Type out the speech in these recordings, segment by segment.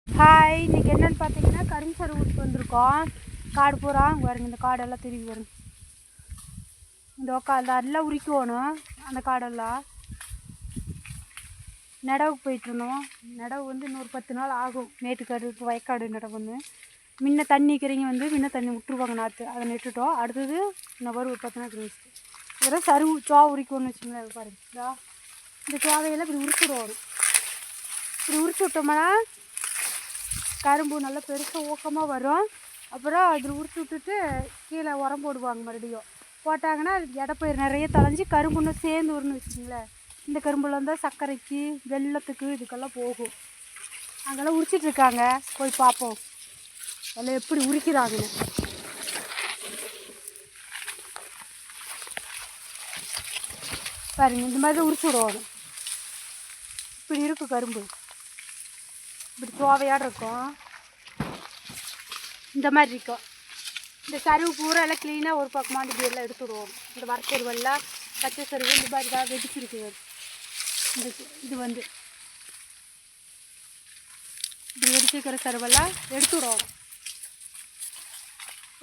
Hi, இன்றைக்கி என்னென்னு பார்த்தீங்கன்னா கரும்பு சருவுக்கு வந்திருக்கோம். காடு பூரா பாருங்க, இந்த காடெல்லாம் திரும்பி வரும். இந்த அதெல்லாம் உரிக்கணும். அந்த காடெல்லாம் நடவுக்கு போயிட்டுருந்தோம். நடவு வந்து இன்னொரு 10 நாள் ஆகும். மேட்டுக்காடு வயக்காடு நடவு ஒன்று முன்ன தண்ணிக்கிறீங்க வந்து முன்ன தண்ணி விட்டுருவாங்க. நாற்று அதை நட்டுட்டோம். அடுத்தது இன்னும் ஒரு 10 நாள் கழிச்சு இதெல்லாம் சருவு சோவா உரிக்கணும்னு வச்சுங்களேன். பாருங்க, இந்த சோவையெல்லாம் இப்படி உரிச்சிடுவோம். இப்படி உரிச்சு விட்டோம்னா கரும்பு நல்லா பெருசாக ஊக்கமாக வரும். அப்புறம் அதில் உரிச்சு விட்டுட்டு கீழே உரம் போடுவாங்க. மறுபடியும் போட்டாங்கன்னா எடப்பயிர் நிறைய தளைஞ்சி கரும்புன்னு சேர்ந்து வரும்னு வச்சுங்களேன். இந்த கரும்புல இருந்தால் சர்க்கரைக்கு வெள்ளத்துக்கு இதுக்கெல்லாம் போகும். அங்கெல்லாம் உரிச்சிட்ருக்காங்க, போய் பார்ப்போம் எல்லாம் எப்படி உரிக்கிறாங்கன்னு. பாருங்க, இந்த மாதிரி தான் உரிச்சு விடுவாங்க. இப்படி இருக்கும் கரும்பு, இப்படி சோவையாக இருக்கும். இந்த மாதிரி இருக்கும். இந்த சருவு பூரா எல்லாம் க்ளீனாக ஒரு பக்கமாக இப்படி எல்லாம் எடுத்துடுவோம். இந்த வரச்சருவெல்லாம் பச்சை சருவு இந்த மாதிரி தான் வெடிச்சிருக்கு. இந்த இது வந்து இப்படி வெடிச்சிருக்கிற சருவெல்லாம் எடுத்துடுவோம்.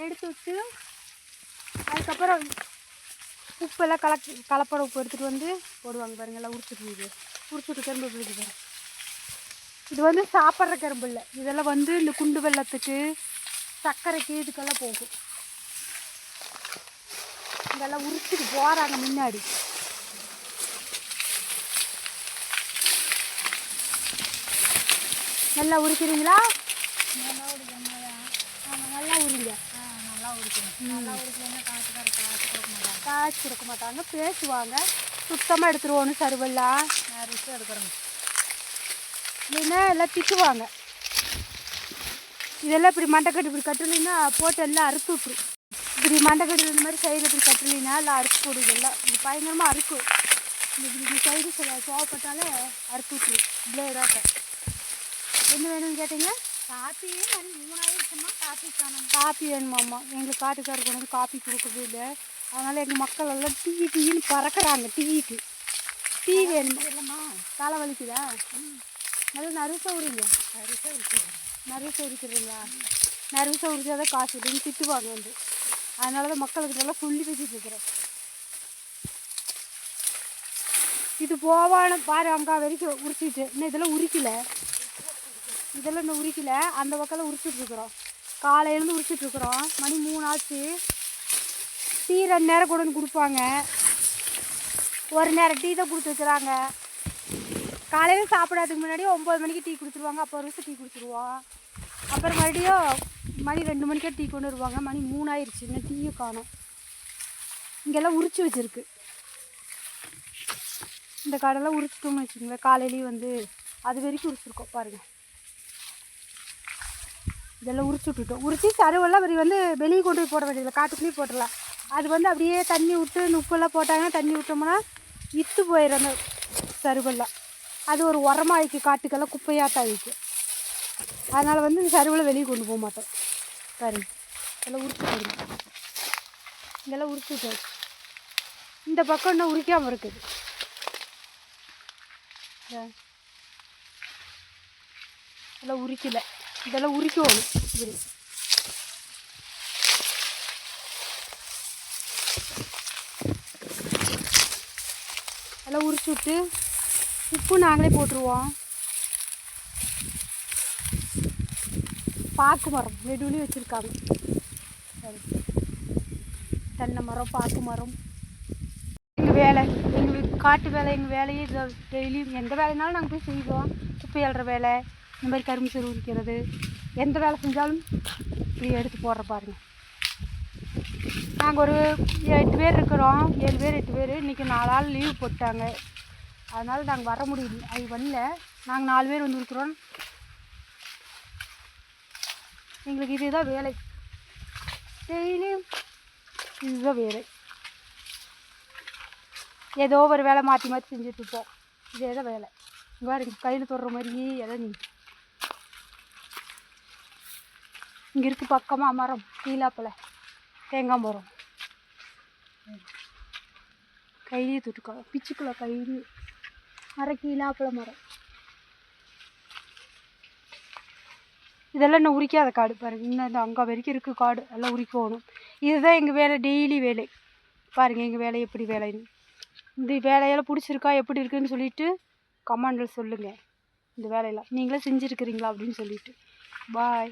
எடுத்து விட்டு அதுக்கப்புறம் உப்பெல்லாம் கலப்பட உப்பு எடுத்துகிட்டு வந்து போடுவாங்க. பாருங்க, எல்லாம் உரிச்சுட்டு கரும்பு எப்படி பாருங்க. இது வந்து சாப்பிட்ற கரும்பு இல்லை. இதெல்லாம் வந்து இந்த குண்டு வெள்ளத்துக்கு சர்க்கரைக்கு இதுக்கெல்லாம் போகும். இதெல்லாம் உரிச்சிட்டு போகிறாங்க முன்னாடி. நல்லா உரிக்கிறீங்களா? நல்லா உரிக்கணும். ஆமாம், நல்லா உரிங்க. நல்லா உரிக்கணும். நல்லா உரிக்கணும்னா காய்ச்சி கொடுக்க மாட்டாங்க, பேசுவாங்க. சுத்தமாக எடுத்துருவோன்னு சருவெல்லாம் ரிச்சு எடுக்கிறோங்க. இல்லைன்னா எல்லாம் திட்டுவாங்க. இதெல்லாம் இப்படி மண்டைக்கட்டு இப்படி கட்டலைன்னா போட்டு எல்லாம் அறுத்து விட்ரு. இப்படி மண்டைக்கட்டு இந்த மாதிரி சைடு இப்படி கட்டலைன்னா எல்லாம் அறுத்து போடுது. எல்லாம் இது பயங்கரமாக அறுக்கும். இப்படி சைடு சோப்பட்டாலே அறுத்து விட்ரு பிளேடாக்க. என்ன வேணும்னு கேட்டீங்க? காப்பி 3 ஆயிடுச்சுமா. காப்பி வேணுமாம்மா. எங்களுக்கு காட்டுக்காரருக்கு கொண்டு வந்து காப்பி கொடுக்கவே இல்லை. அதனால் எங்கள் மக்கள் எல்லாம் டீன்னு பறக்கிறாங்க. டீ வேணுமா? இல்லைம்மா, தலை வலிக்குதா? நல்லா நறுசாக உரிங்க. நறுசாக உரிக்கிறீங்களா? நறுசாக உரிச்சாதான் காசு இல்லைன்னு திட்டுவாங்க வந்து. அதனால தான் மக்களுக்கு நல்லா சொல்லி வச்சுட்டு இருக்கிறேன். இது போவான பாரு, அங்கே வரைக்கும் உரிச்சிட்டு இன்னும் இதெல்லாம் உரிக்கலை. இதெல்லாம் இன்னும் உரிக்கலை. அந்த பக்கம்லாம் உரிச்சிட்ருக்குறோம். காலையிலேருந்து உரிச்சிட்ருக்குறோம். மணி 3 ஆச்சு. டீ 2 நேரம் கொண்டு வந்து கொடுப்பாங்க. ஒரு நேரம் டீ தான் கொடுத்து வைக்கிறாங்க. காலையில் சாப்பிடாதுக்கு முன்னாடி 9 மணிக்கு டீ கொடுத்துருவாங்க. அப்போ ஒரு டீ குடிச்சிடுவோம். அப்புறம் மறுபடியும் மணி 2 மணிக்கே டீ கொண்டு வருவாங்க. மணி 3 ஆயிடுச்சு, இன்னும் டீயும் காணும். இங்கெல்லாம் உரிச்சு வச்சுருக்கு. இந்த காடெல்லாம் உரிச்சிட்டோம்னு வச்சுக்கோங்களேன். காலையிலேயும் வந்து அது வரைக்கும் உரிச்சிருக்கோம். பாருங்கள், இதெல்லாம் உரிச்சு விட்டுட்டோம். உரிச்சு சருவெல்லாம் அப்படி வந்து வெளியே கொண்டு போய் போட வேண்டியதில்லை, காட்டுக்குள்ளேயே போட்டுடலாம். அது வந்து அப்படியே தண்ணி விட்டு உப்பெல்லாம் போட்டாங்கன்னா தண்ணி விட்டோம்னா இத்து போயிடும் அந்த சருவெல்லாம். அது ஒரு உரமாக ஆயிக்கு, காட்டுக்கெல்லாம் குப்பையாட்டம் ஆயிக்கு. அதனால் வந்து இந்த சருவில் வெளியே கொண்டு போக மாட்டோம். பாருங்க, இதெல்லாம் உரிச்சு போடுங்க. இதெல்லாம் உரிச்சுட்டு இந்த பக்கம் இன்னும் உரிக்காமல் இருக்குது. இதெல்லாம் உரிக்கலை. இதெல்லாம் உரிக்கணும். இப்படி எல்லாம் உரிச்சு விட்டு உப்பு நாங்களே போட்டுருவோம். பாக்கு மரம் நெடுவுலையும் வச்சுருக்காங்க. சரி, தென்னை மரம், பாக்கு மரம். எங்கள் வேலை, எங்கள் காட்டு வேலை, எங்கள் வேலையே டெய்லியும் எந்த வேலைனாலும் நாங்கள் போய் செய்வோம். குப்பை அள்ளுற வேலை, இந்த மாதிரி கரும்பு சருவு உரிக்கிறது, எந்த வேலை செஞ்சாலும் இப்படி எடுத்து போடுற பாருங்க. நாங்கள் ஒரு 8 பேர் இருக்கிறோம். 7 பேர் 8 பேர். இன்றைக்கி 4 நாள் லீவு போட்டாங்க. அதனால் நாங்கள் வர முடியல. அது வரல. நாங்கள் 4 பேர் வந்து இருக்கிறோம். எங்களுக்கு இதுதான் வேலை, டெய்லியும் இதுதான் வேலை. ஏதோ ஒரு வேலை மாற்றி மாற்றி செஞ்சுட்ருப்போம். இதே தான் வேலை. வேறு இங்கே கையில் தொடுற மாதிரியே எதை நீங்கள் இங்கே இருக்குது பக்கமாக மரம், கீழாப்பில் தேங்காய் மரம். கையிலே தொட்டுக்கலாம், பிச்சுக்கலாம் கையிலே. கீழாப்பில் மரம். இதெல்லாம் இன்னும் உரிக்காத காடு பாருங்கள், இன்னும் இந்த அங்கே வரைக்கும் இருக்குது காடு, எல்லாம் உரிக்கணும். இதுதான் எங்கள் வேலை, டெய்லி வேலை. பாருங்கள் எங்கள் வேலை எப்படி வேலைன்னு. இந்த வேலையெல்லாம் பிடிச்சிருக்கா எப்படி இருக்குதுன்னு சொல்லிவிட்டு கமெண்டில் சொல்லுங்கள். இந்த வேலையெல்லாம் நீங்களே செஞ்சுருக்கிறீங்களா அப்படின்னு சொல்லிவிட்டு. பாய்.